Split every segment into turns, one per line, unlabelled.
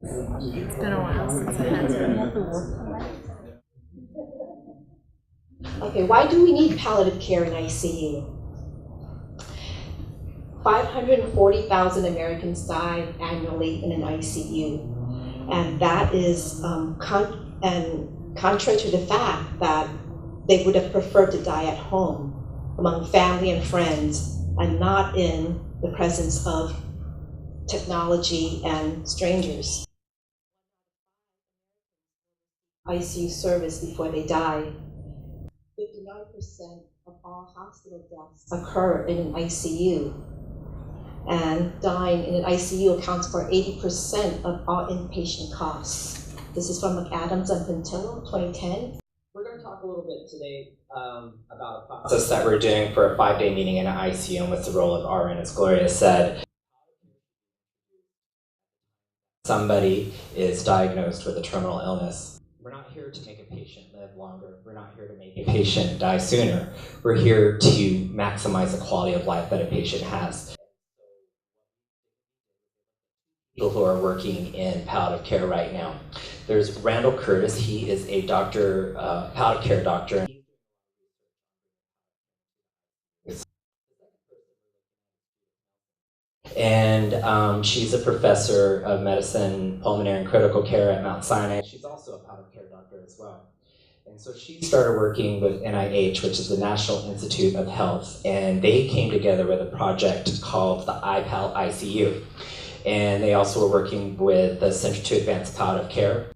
It's been a while since I had to.
Okay, why do we need palliative care in ICU? 540,000 Americans die annually in an ICU, and that is contrary to the fact that they would have preferred to die at home among family and friends and not in the presence of technology and strangers. ICU service before they die. 59% of all hospital deaths occur in an ICU, and dying in an ICU accounts for 80% of all inpatient costs. This is from McAdams and Pintillo, 2010.
We're going to talk a little bit today about a process that we're doing for a 5-day meeting in an ICU and what's the role of RN, as Gloria said. Somebody is diagnosed with a terminal illness. We're not here to make a patient live longer. We're not here to make a patient die sooner. We're here to maximize the quality of life that a patient has. People who are working in palliative care right now. There's Randall Curtis. He is a doctor, palliative care doctor. And she's a professor of medicine, pulmonary and critical care at Mount Sinai. She's also a palliative care doctor as well. And so she started working with NIH, which is the National Institute of Health, and they came together with a project called the iPal ICU. And they also were working with the Center to Advance Palliative Care.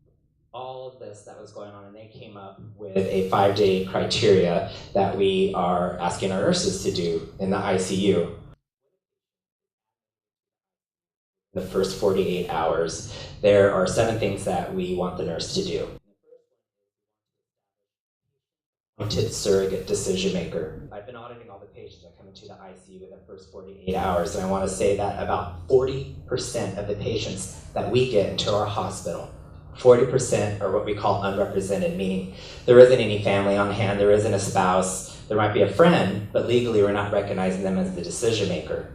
All of this that was going on, and they came up with a 5-day criteria that we are asking our nurses to do in the ICU. The first 48 hours, there are 7 things that we want the nurse to do. Surrogate decision maker. I've been auditing all the patients that come into the ICU in the first 48 hours, and I want to say that about 40% of the patients that we get into our hospital, 40% are what we call unrepresented, meaning there isn't any family on hand, there isn't a spouse, there might be a friend, but legally we're not recognizing them as the decision maker.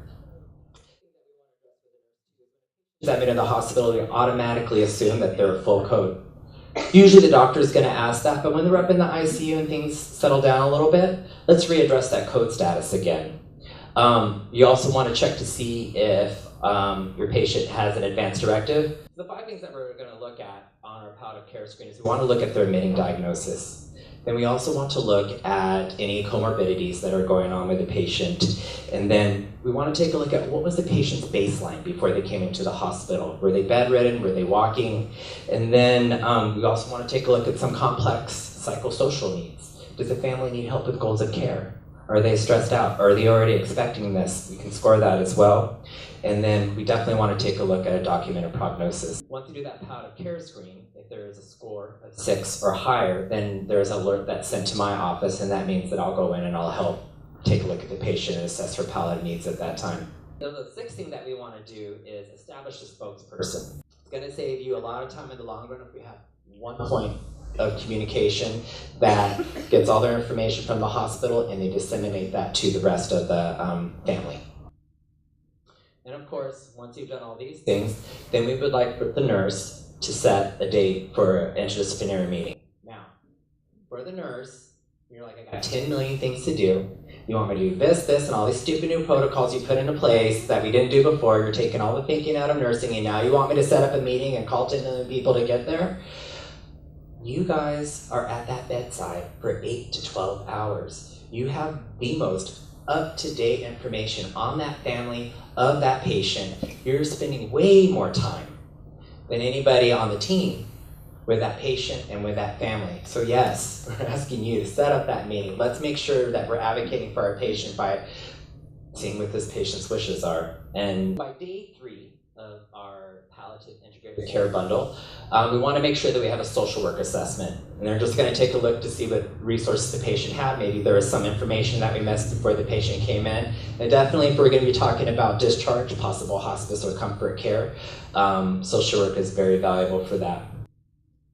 That mean in the hospital, we automatically assume that they're full code. Usually the doctor is going to ask that, but when they're up in the ICU and things settle down a little bit, let's readdress that code status again. You also want to check to see if your patient has an advance directive. The 5 things that we're going to look at on our palliative care screen is we want to look at their admitting diagnosis. Then we also want to look at any comorbidities that are going on with the patient. And then we want to take a look at what was the patient's baseline before they came into the hospital. Were they bedridden? Were they walking? And then we also want to take a look at some complex psychosocial needs. Does the family need help with goals of care? Are they stressed out? Are they already expecting this? We can score that as well. And then we definitely want to take a look at a documented prognosis. Once you do that palliative care screen, if there is a score of 6 or higher, then there's an alert that's sent to my office, and that means that I'll go in and I'll help take a look at the patient and assess her palliative needs at that time. So the 6th thing that we want to do is establish a spokesperson. It's going to save you a lot of time in the long run if we have one point of communication that gets all their information from the hospital and they disseminate that to the rest of the family. And of course, once you've done all these things, then we would like the nurse to set a date for an interdisciplinary meeting. Now, for the nurse, you're like, I got 10 million things to do. You want me to do this, and all these stupid new protocols you put into place that we didn't do before. You're taking all the thinking out of nursing, and now you want me to set up a meeting and call 10 million people to get there? You guys are at that bedside for 8 to 12 hours. You have the most up-to-date information on that family, of that patient. You're spending way more time than anybody on the team with that patient and with that family. So yes, we're asking you to set up that meeting. Let's make sure that we're advocating for our patient by seeing what this patient's wishes are. And by day 3 of our palliative integrated care bundle, we want to make sure that we have a social work assessment. And they're just going to take a look to see what resources the patient had. Maybe there was some information that we missed before the patient came in. And definitely if we're going to be talking about discharge, possible hospice or comfort care, social work is very valuable for that.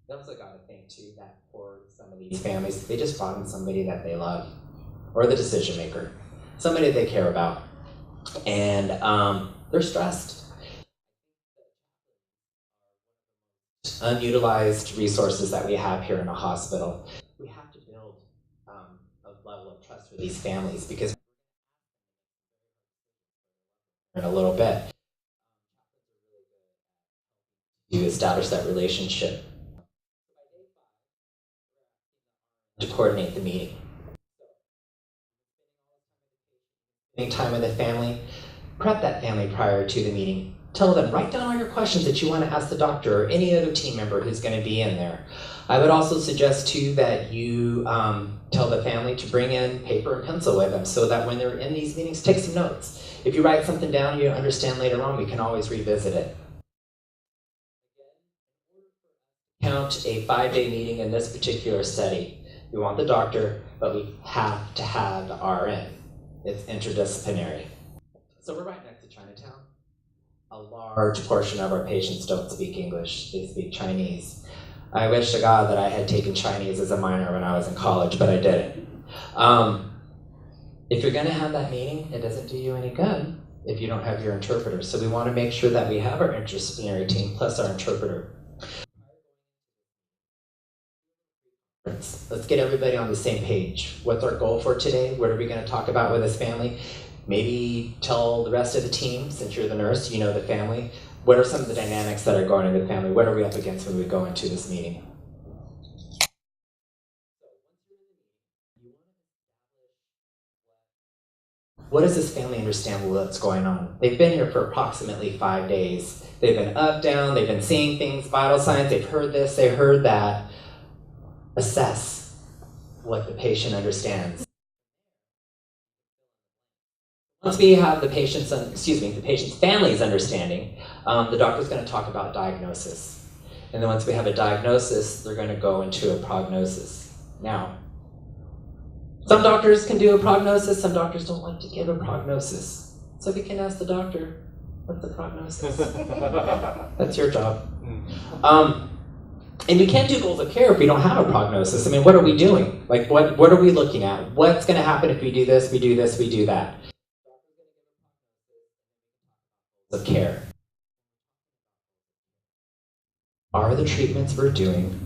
We also got to think too that for some of these families, they just brought in somebody that they love, or the decision maker, somebody they care about, and they're stressed. unutilized resources that we have here in a hospital. We have to build a level of trust with these families, because in a little bit you establish that relationship to coordinate the meeting. Spending time with the family, prep that family prior to the meeting. Tell them, write down all your questions that you want to ask the doctor or any other team member who's going to be in there. I would also suggest too that you tell the family to bring in paper and pencil with them, so that when they're in these meetings, take some notes. If you write something down you understand later on, we can always revisit it. Count a 5-day meeting in this particular study. We want the doctor, but we have to have the RN. It's interdisciplinary. So we're right next to Chinatown. A large portion of our patients don't speak English, they speak Chinese. I wish to God that I had taken Chinese as a minor when I was in college, but I didn't. If you're gonna have that meeting, it doesn't do you any good if you don't have your interpreter. So we wanna make sure that we have our interdisciplinary team plus our interpreter. Let's get everybody on the same page. What's our goal for today? What are we gonna talk about with this family? Maybe tell the rest of the team, since you're the nurse, you know the family. What are some of the dynamics that are going in the family? What are we up against when we go into this meeting? What does this family understand what's going on? They've been here for approximately 5 days. They've been up, down, they've been seeing things, vital signs, they've heard this, they heard that. Assess what the patient understands. Once we have the patient's, the patient's family's understanding, the doctor's going to talk about diagnosis. And then once we have a diagnosis, they're going to go into a prognosis. Now, some doctors can do a prognosis, some doctors don't like to give a prognosis. So we can ask the doctor, what's the prognosis? That's your job. And we can't do goals of care if we don't have a prognosis. I mean, what are we doing? Like, what are we looking at? What's going to happen if we do this, we do this, we do that? Of care. Are the treatments we're doing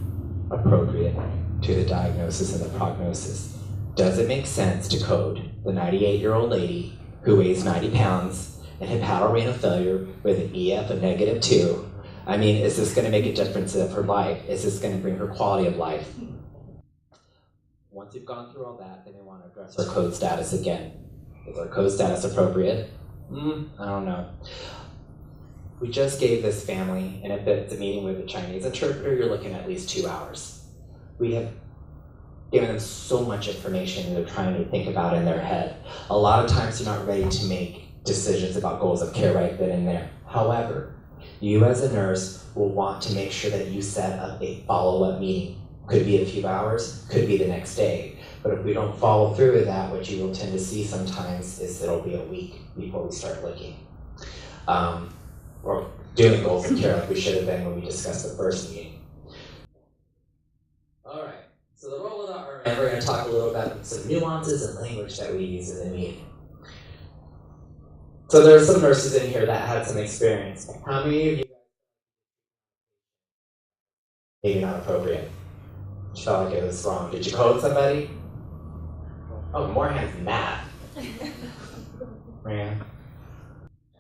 appropriate to the diagnosis and the prognosis? Does it make sense to code the 98-year-old lady who weighs 90 pounds and had hepatorenal failure with an EF of -2? I mean, is this going to make a difference in her life? Is this going to bring her quality of life? Once you've gone through all that, then we want to address our code status again. Is our code status appropriate? I don't know. We just gave this family, and if it's a meeting with a Chinese interpreter, you're looking at least 2 hours. We have given them so much information and they're trying to think about it in their head. A lot of times they're not ready to make decisions about goals of care right then and there. However, you as a nurse will want to make sure that you set up a follow-up meeting. Could be a few hours, could be the next day. But if we don't follow through with that, what you will tend to see sometimes is it'll be a week before we start looking. Or doing goals of care like we should have been when we discussed the first meeting. All right, so the role of the RN, we're going to talk a little about some nuances and language that we use in the meeting. So there are some nurses in here that had some experience. How many of you maybe not appropriate? You felt like it was wrong. Did you code somebody? Oh, more hands than that. Rand.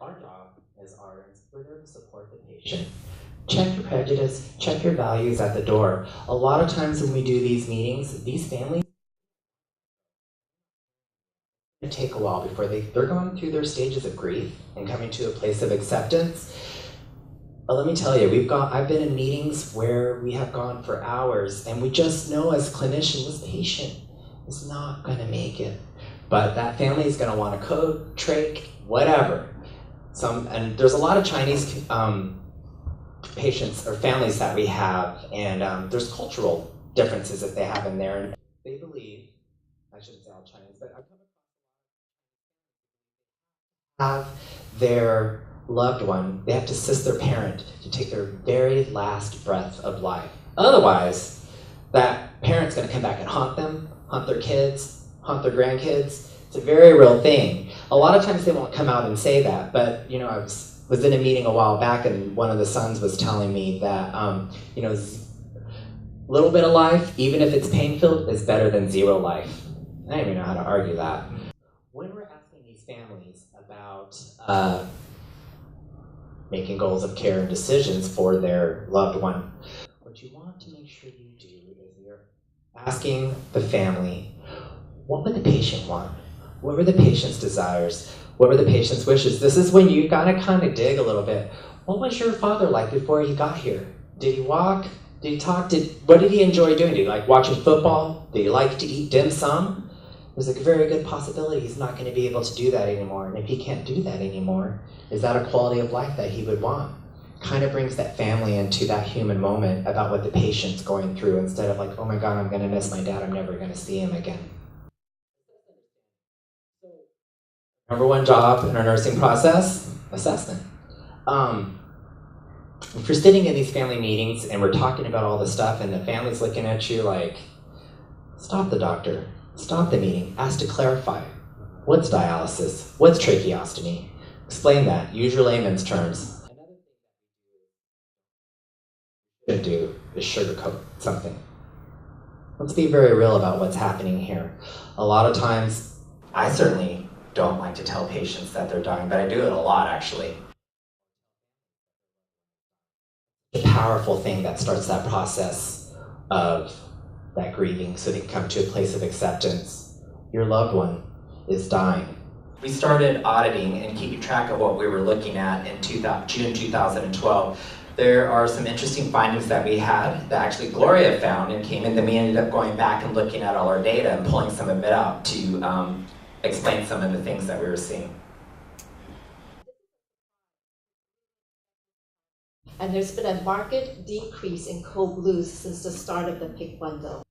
Our job as RNs, we're there to support the patient. Check your prejudice, check your values at the door. A lot of times when we do these meetings, these families take a while before they're going through their stages of grief and coming to a place of acceptance. But let me tell you, I've been in meetings where we have gone for hours and we just know as clinicians, this patient is not going to make it. But that family is going to want to code, trach, whatever. And there's a lot of Chinese patients or families that we have, and there's cultural differences that they have in there. And they believe, I shouldn't say all Chinese, but I've come across have their loved one, they have to assist their parent to take their very last breath of life. Otherwise, that parent's going to come back and haunt them, haunt their kids, haunt their grandkids. It's a very real thing. A lot of times they won't come out and say that, but I was was in a meeting a while back, and one of the sons was telling me that, you know, little bit of life, even if it's pain-filled, is better than zero life. I don't even know how to argue that. When we're asking these families about making goals of care and decisions for their loved one, what you want to make sure you do is you're asking the family, what would the patient want? What were the patient's desires? What were the patient's wishes? This is when you gotta kind of dig a little bit. What was your father like before he got here? Did he walk? Did he talk? What did he enjoy doing? Did he like watching football? Did he like to eat dim sum? There's a very good possibility he's not going to be able to do that anymore. And if he can't do that anymore, is that a quality of life that he would want? Kind of brings that family into that human moment about what the patient's going through, instead of like, oh my God, I'm going to miss my dad, I'm never going to see him again. Number one job in our nursing process, assessment. If you're sitting in these family meetings and we're talking about all this stuff and the family's looking at you like, stop the doctor, stop the meeting, ask to clarify. What's dialysis? What's tracheostomy? Explain that, use your layman's terms. Another thing that we do is sugarcoat something. Let's be very real about what's happening here. A lot of times, I certainly don't like to tell patients that they're dying, but I do it a lot actually. The powerful thing that starts that process of that grieving so they can come to a place of acceptance. Your loved one is dying. We started auditing and keeping track of what we were looking at in June 2012. There are some interesting findings that we had that actually Gloria found and came in, then we ended up going back and looking at all our data and pulling some of it out to explain some of the things that we were seeing.
And there's been a marked decrease in code blues since the start of the PIC bundle.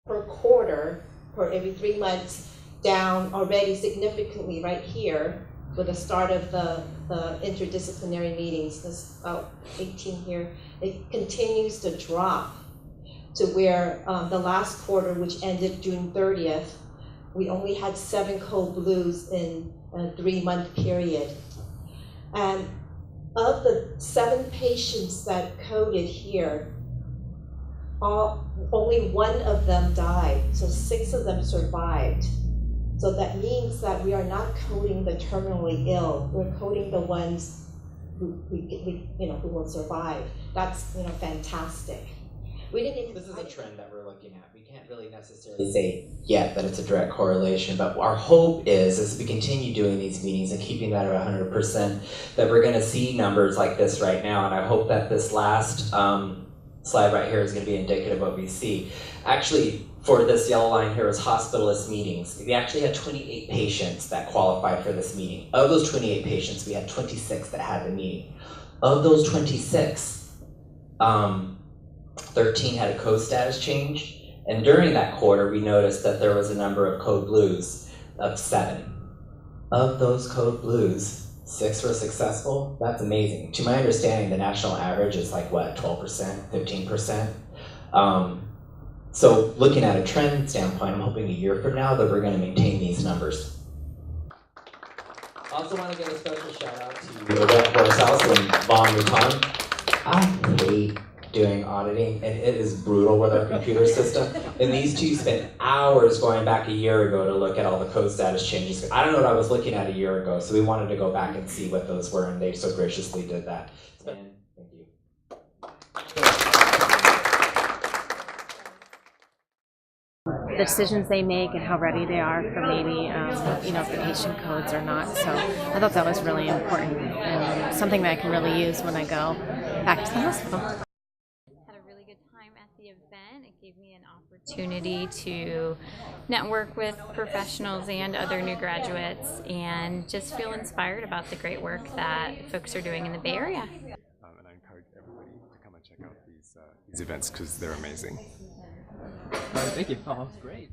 Per quarter, per every 3 months, down already significantly right here with the start of the interdisciplinary meetings. There's about 18 here. It continues to drop to where the last quarter, which ended June 30th, we only had 7 code blues in a 3-month period. And of the 7 patients that coded here, only 1 of them died, so 6 of them survived. So that means that we are not coding the terminally ill, we're coding the ones who will survive. That's fantastic.
This is a trend that we're looking at. We can't really necessarily say yet that it's a direct correlation, but our hope is, as we continue doing these meetings and keeping that at 100%, that we're going to see numbers like this right now, and I hope that this last slide right here is going to be indicative of what we see. Actually, for this yellow line here is hospitalist meetings. We actually had 28 patients that qualified for this meeting. Of those 28 patients, we had 26 that had the meeting. Of those 26, 13 had a code status change, and during that quarter we noticed that there was a number of code blues of 7. Of those code blues, 6 were successful. That's amazing. To my understanding, the national average is like what, 12%, 15%? So looking at a trend standpoint, I'm hoping a year from now that we're going to maintain these numbers. Also want to give a special shout out to Yvette Horsehouse and Vaughn Mouton. I hate doing auditing, and it is brutal with our computer system. And these two spent hours going back a year ago to look at all the code status changes. I don't know what I was looking at a year ago, so we wanted to go back and see what those were, and they so graciously did that. And thank you.
The decisions they make and how ready they are for maybe, if the patient codes or not. So I thought that was really important and something that I can really use when I go back to the hospital.
Had a really good time at the event. It gave me an opportunity to network with professionals and other new graduates and just feel inspired about the great work that folks are doing in the Bay Area.
And I encourage everybody to come and check out these events because they're amazing.
Thank you. Oh, great.